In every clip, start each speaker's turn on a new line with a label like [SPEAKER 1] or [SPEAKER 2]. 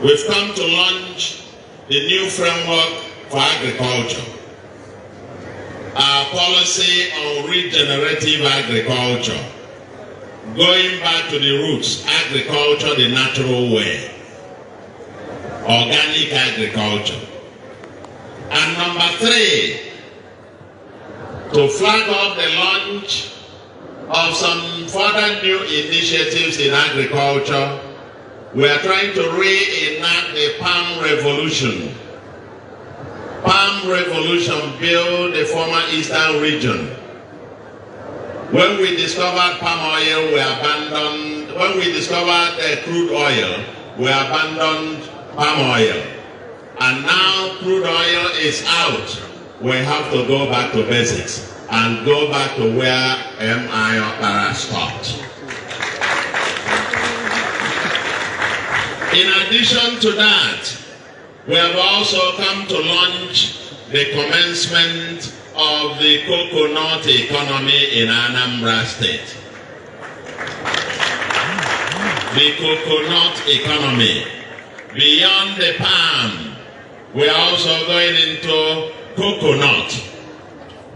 [SPEAKER 1] We've come to launch the new framework for agriculture. Our policy on regenerative agriculture, going back to the roots, agriculture the natural way, organic agriculture. And number 3, to flag up the launch of some further new initiatives in agriculture. We are trying to reenact the palm revolution. Palm revolution built the former eastern region. When we discovered palm oil, we abandoned, when we discovered crude oil, we abandoned palm oil. And now crude oil is out. We have to go back to basics and go back to where M.I. Okpara stopped. In addition to that, we have also come to launch the commencement of the coconut economy in Anambra State. The coconut economy. Beyond the palm, we are also going into coconut.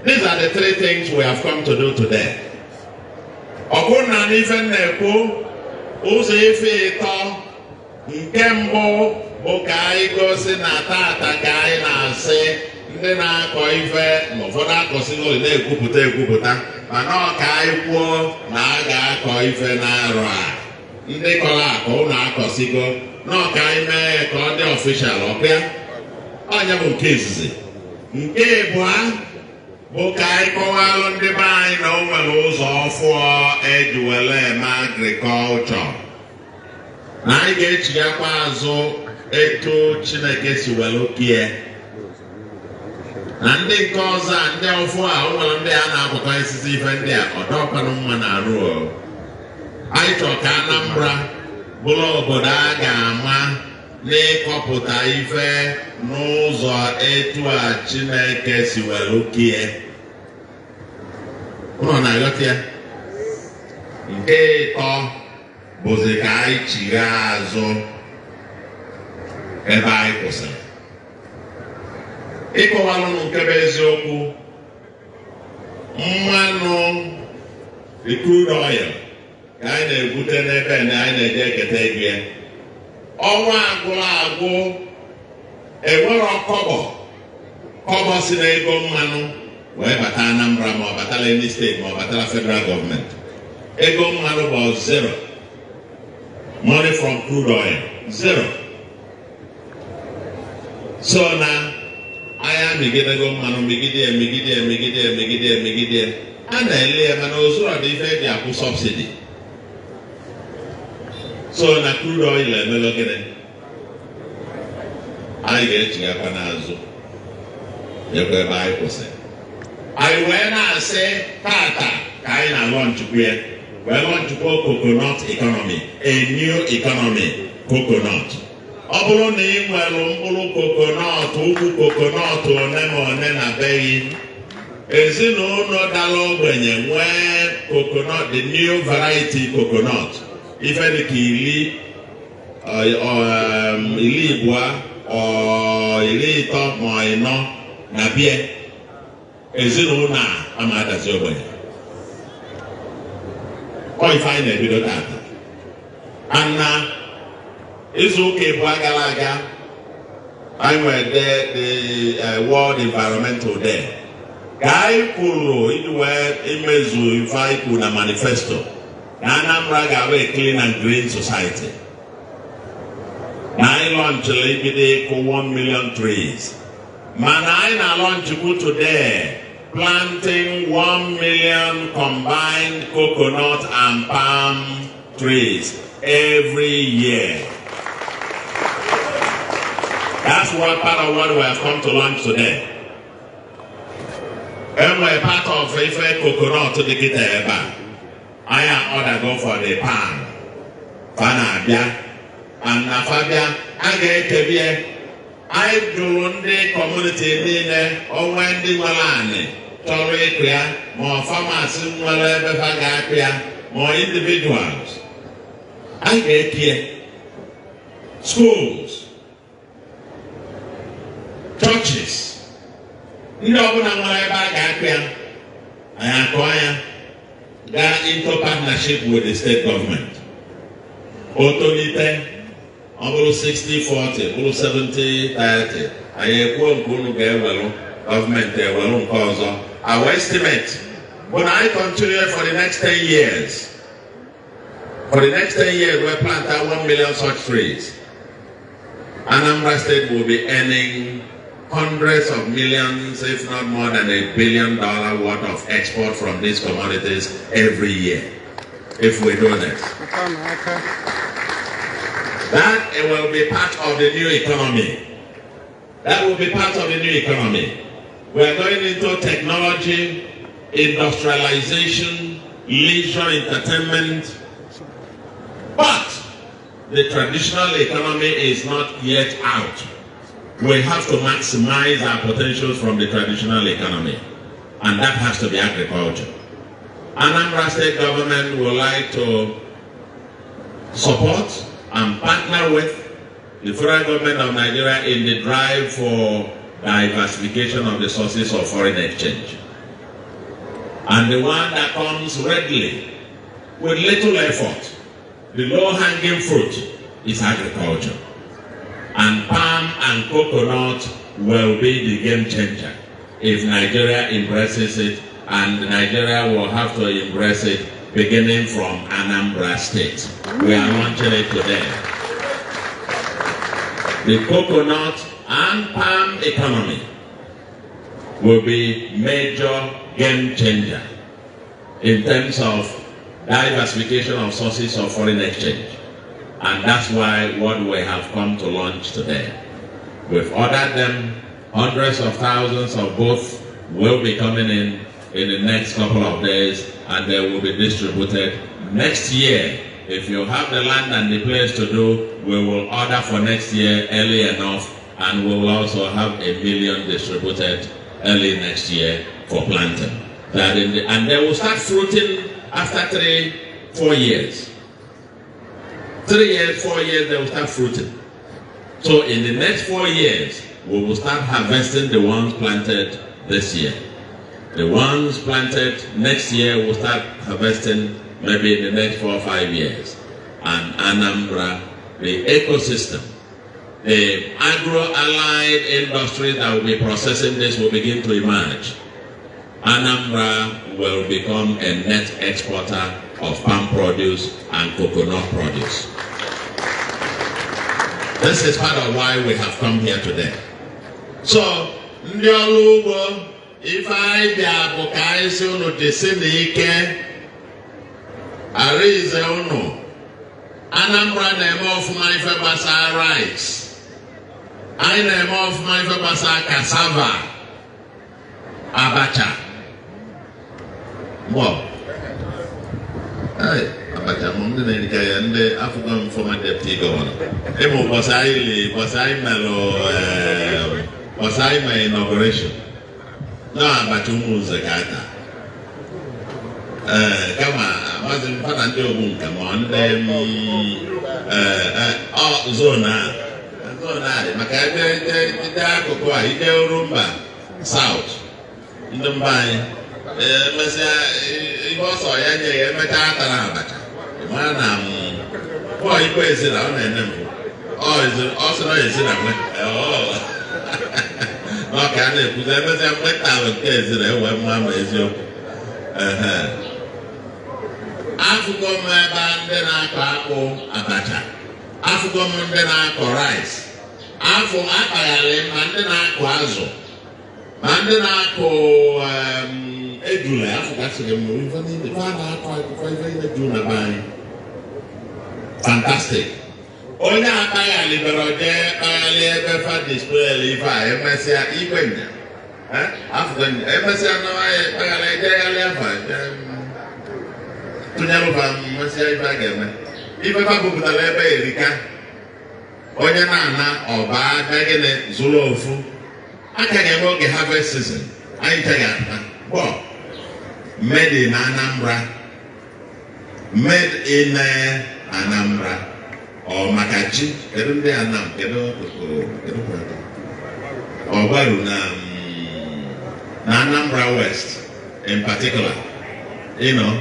[SPEAKER 1] These are the 3 things we have come to do today. Okuna n'ife na-ekwu ụzọ ife ịtọ nke mbụ bụ ka anyị gosi na tata ka anyị na-asị ndị na-akọ ife na ụfọdụ akọsigo na-ekwupụta mana ọ ka anyị kwuo na a ga-akọ ife n'arọ a. Ndị kọrọ akọ ụnụ akọsigo na ọ ka anyị mee ka ọ dị ọfishal ọbịa. Onye bụ nke izizi. Nke ịbụa bụ ka anyị kọwalụ ndị be anyị na o nwere ụzọ ọfụọ eji were eme agrikọlchọ. Na anyị ga-echighakwa azụ etu Chineke si were kie. Na ndị nke ọzọ a ndị ọfụọ a o nwere ndị a na-akwụkwọ isisi ife ndị a ọdọkwanụ mma na arụ. Anyị chọrọ ka Anambra bụrụ obodo a ga-ama n'ịkọpụta ife n'ụzọ etu a Chineke si were kie. Ụnọ na-aghọta ya. Nke ịtọ bụzi ka anyị chigha azụ ebe anyị kwụsịrị. Ịkọwalụ nke bụ eziokwu, mmanụ the crude oil ka anyị na-ebute n'ebe na anyị na-eje eketa ego ya. Ọnwa agwụrụ agwụ enwero kọbọ si n'ego mmanụ wee bata Anambra ma ọ batala any steeti ma ọ batala federal government. Ego mmanụ bụ 0. Money from crude oil 0. So na aya migidego mmanụ migide a na-ele ya mana ozuru ọdị ife dị akwụ subsidy. So na crude oil emelo gịnị? Anyị ga-echighakwa n'azụ nyekwa ebe anyị kwụsịrị. Anyị wee na-asị tata ka anyị na-alọnchukwu ya wee lọnchukwu coconut economy, a new economy, coconut. Ọ bụrụ na ị nwere mkpụrụ coconut, ukwu coconut one ma one na be gị, ezinụlọ dara ogbenye nwee coconut, the new variety coconut, ife dị ka iri ibụa ọ iri ịtọ ma ịnọ na bie, ezinụlọ a ama adazi ogbenye. Ọ ife anyị na-ebido tata. Anna izu ụka ịbụa gara aga anyị nwere the World Environmental Day. Ka anyị kwuru iji wee imezu ife anyị kwuru na manifesto na Anambra ga-abụ a clean and green society. Na anyị lọnchịrị ibido ịkụ 1 million trees. Mana anyị na-alọnchikwu today planting 1 million combined coconut and palm trees every year. That's one part of what we have come to launch today. And we're part of a coconut to the Gita. I am ordered go for the palm. Fanabia and Nafabia. I get to be I do the community in or when the Malani, Torre, more farmers, more individuals. I get here. schools, churches. Ndị ọbụla nwere ebe a ga-akụ ya, anyị akụọ ya, gaa into partnership with the state government. Otolite, ọ bụrụ 60-40, bụrụ 70-30, anyị ekwuo nke unu ga-ewelu, gọọmenti ewelu nke ọzọ. Our estimate, when I continue for the next 10 years, we'll plant 1 million such trees. Anambra State will be earning hundreds of millions, if not more than $1 billion worth of export from these commodities every year, if we do this. That will be part of the new economy. That will be part of the new economy. We are going into technology, industrialization, leisure, entertainment. But the traditional economy is not yet out. We have to maximize our potentials from the traditional economy. And that has to be agriculture. Anambra State government would like to support and partner with the federal government of Nigeria in the drive for diversification of the sources of foreign exchange. And the one that comes readily, with little effort, the low-hanging fruit is agriculture. And palm and coconut will be the game changer if Nigeria embraces it, and Nigeria will have to embrace it beginning from Anambra State. We are launching it today. The coconut and palm economy will be major game changer in terms of diversification of sources of foreign exchange. And that's why what we have come to launch today. We've ordered them, hundreds of thousands of both will be coming in the next couple of days, and they will be distributed next year. If you have the land and the place to do, we will order for next year early enough, and we will also have 1 million distributed early next year for planting. And they will start fruiting after 3-4 years. 3 years, 4 years, they will start fruiting. So in the next 4 years, we will start harvesting the ones planted this year. The ones planted next year will start harvesting maybe in the next 4 or 5 years. And Anambra, the ecosystem, the agro-allied industry that will be processing this will begin to emerge. Anambra will become a net exporter of palm produce and coconut produce. This is part of why we have come here today. So, ndị ọrụ ugbo ife anyị bịa bụ ka anyị si unu jisi n'ike arize unu. Anambra na-eme ọfụma ife gbasara rice. Anyị na-eme ọfụma ife gbasara cassava, abacha. Wow. Hey, abacha mo ndị na-erika ya ndị African former deputy governor. Emo bọsai my inauguration. No, abacha ụmụ nze ka ata. Kama mazi mfana ndị ogbu nka ma ndị zone a maka ebe akụkụ a ide Urumba South ndị mba anyị mesịa ihe ọsọ ya nye ya emecha atara abacha mara na ikwe ezira ọ na-ene mbụ ọ sị na ezira nwe n'ọka a na-ekwuzi emesịa mmetalụ nke ezira ewe mma ma eziokwu. Afụgo m ebe ndị na-akọ akpụ abacha, afụgo m ndị na-akọ rice, afọ akpagharị ma ndị na-akọ azụ, ma ndị na-akọ ejula, afụgasịrị m ife niile a na-akọ akụkọ ife niile juru na be anyị. Fantastic. Onye akpagharị bịara jee kpagharị ebe fa display ife a emesịa igwe nya afụgo nya emesịa nọwa ya kpagharị ejegharị afa tụnyelụba mmesịa ife a ga-eme ife fa bupụtara ebe erika onye na-ana ọba dagịnị zụrụ ofu aka ga-eme oge harvest season anyị chaghị ata bọ made in Anambra, made in Anambra. or Makachi, kedu ndị Anam, kedu or Baru na Anambra West in particular, you know,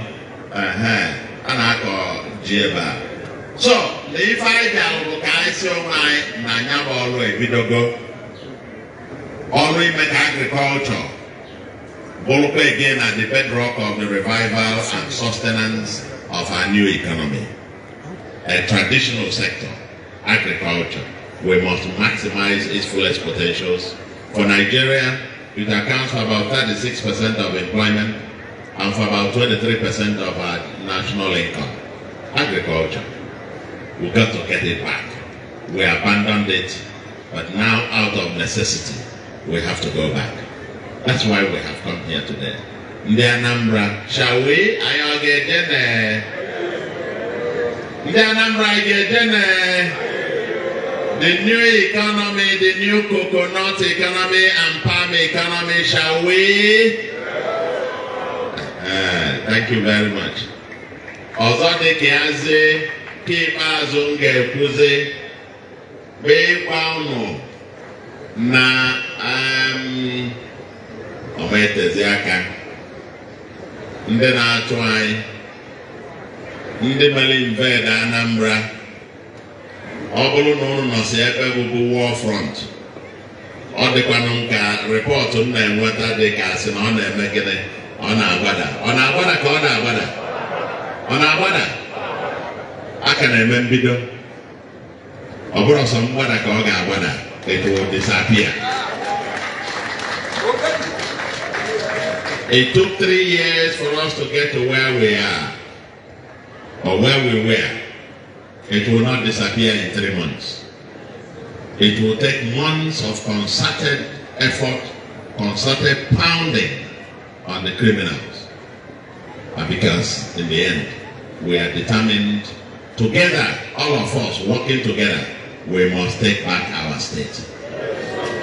[SPEAKER 1] Anako Jieba. So, if I tell Kaisi or my Nanyabo or Vidogo, always make agriculture, Bolope again at the bedrock of the revival and sustenance of our new economy. A traditional sector, agriculture, we must maximize its fullest potentials. For Nigeria, it accounts for about 36% of employment and for about 23% of our national income. Agriculture, we've got to get it back. We abandoned it, but now out of necessity, we have to go back. That's why we have come here today. Ndi Anambra, shall we? Ndi Anambra, the new economy, the new coconut economy and palm economy, shall we? Thank you very much. Ozode kiaze, kipa zonge kuze, be kwano na ometezi aka, ndị na-atụ anyị, ndị mere invade Anambra. Ọ bụrụ na ụnụ nọsi ebe bụbu war front, ọ dịkwanụ nka rịpọtụ m na-enweta dị ka sị na ọ na-eme gịnị, ọ na-agbada. Ọ na-agbada ka ọ na-agbada? Ọ na-agbada? Aka na-eme mbido. Ọ bụrụ ọsọ mgbada ka ọ ga-agbada, it will disappear. It took 3 years for us to get to where we are, or where we were. It will not disappear in 3 months. It will take months of concerted effort, concerted pounding on the criminals. And because in the end, we are determined together, all of us working together, we must take back our state.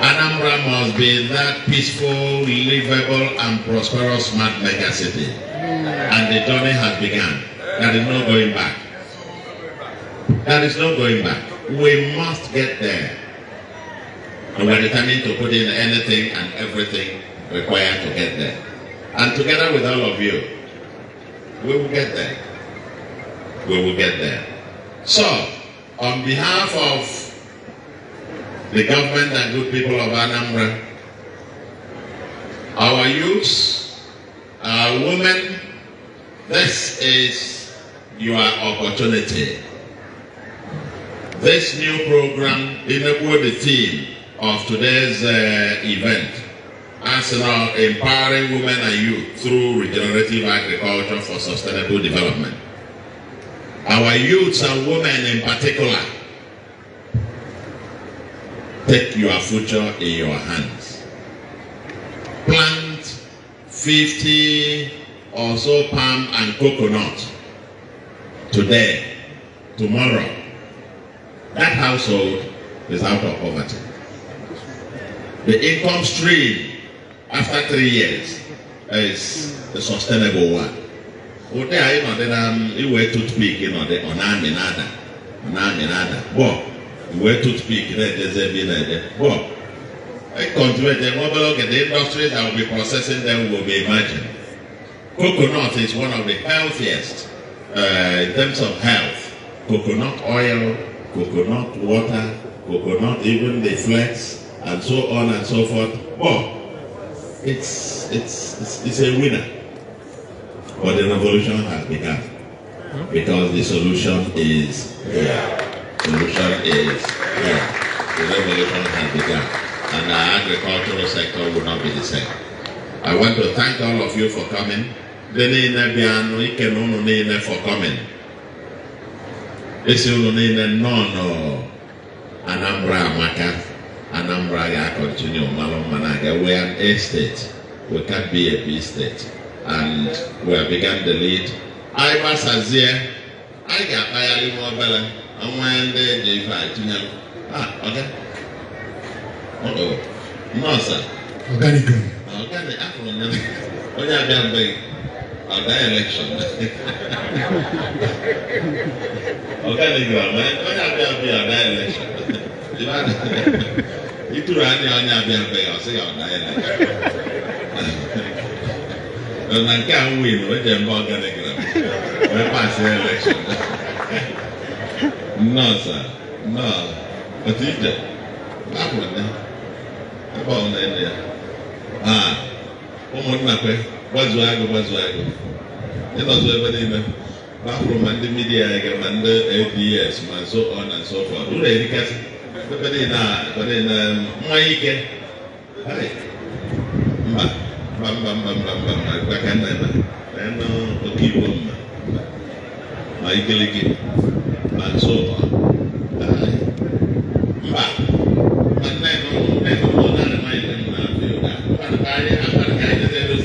[SPEAKER 1] Anambra must be that peaceful, livable, and prosperous smart mega city. And the journey has begun. There is no going back. There is no going back. We must get there. And we're determined to put in anything and everything required to get there. And together with all of you, we will get there. We will get there. So, on behalf of the government and good people of Anambra, our youths, our women, this is your opportunity. This new program, the theme of today's event, Arsenal Empowering Women and Youth through Regenerative Agriculture for Sustainable Development. Our youths and women in particular, take your future in your hands. Plant 50 or so palm and coconut today, tomorrow. That household is out of poverty. The income stream after 3 years is a sustainable one. Ote ayi no de iwe toothpick no de ona aminada. Bo iwe toothpick na deze bi na de. Bo continue the mobile the industries that will be processing them will be emerging. Coconut is one of the healthiest in terms of health. Coconut oil, coconut water, coconut even the flex, and so on and so forth. Oh, it's a winner. But the revolution has begun because the solution is here. Solution is here. The revolution has begun, and our agricultural sector will not be the same. I want to thank all of you for coming. For coming. This is no Anambra Amaka. Anambra ya continue. We are an A state. We can't be a B state. And we have begun the lead. I was as here. I got my more bella. And when they divide, okay. No, sir. Organic. Other election. Organigram, only other election. Itu rani only I'll say other election. And I can't win with them organigram. We pass the election. No, sir. No. But if that one, about that. What's wago? It was everybody. From the media, and the ADS, and so on and so forth. Do they get but in my get? Hi. I can never. And keep on my gilligan and so on. And then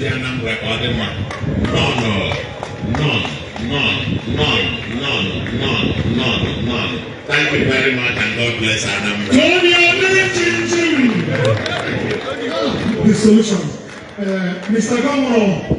[SPEAKER 1] Anambra or the man. None. Thank you very much and God bless Anambra.
[SPEAKER 2] The solution. Mr. Governor.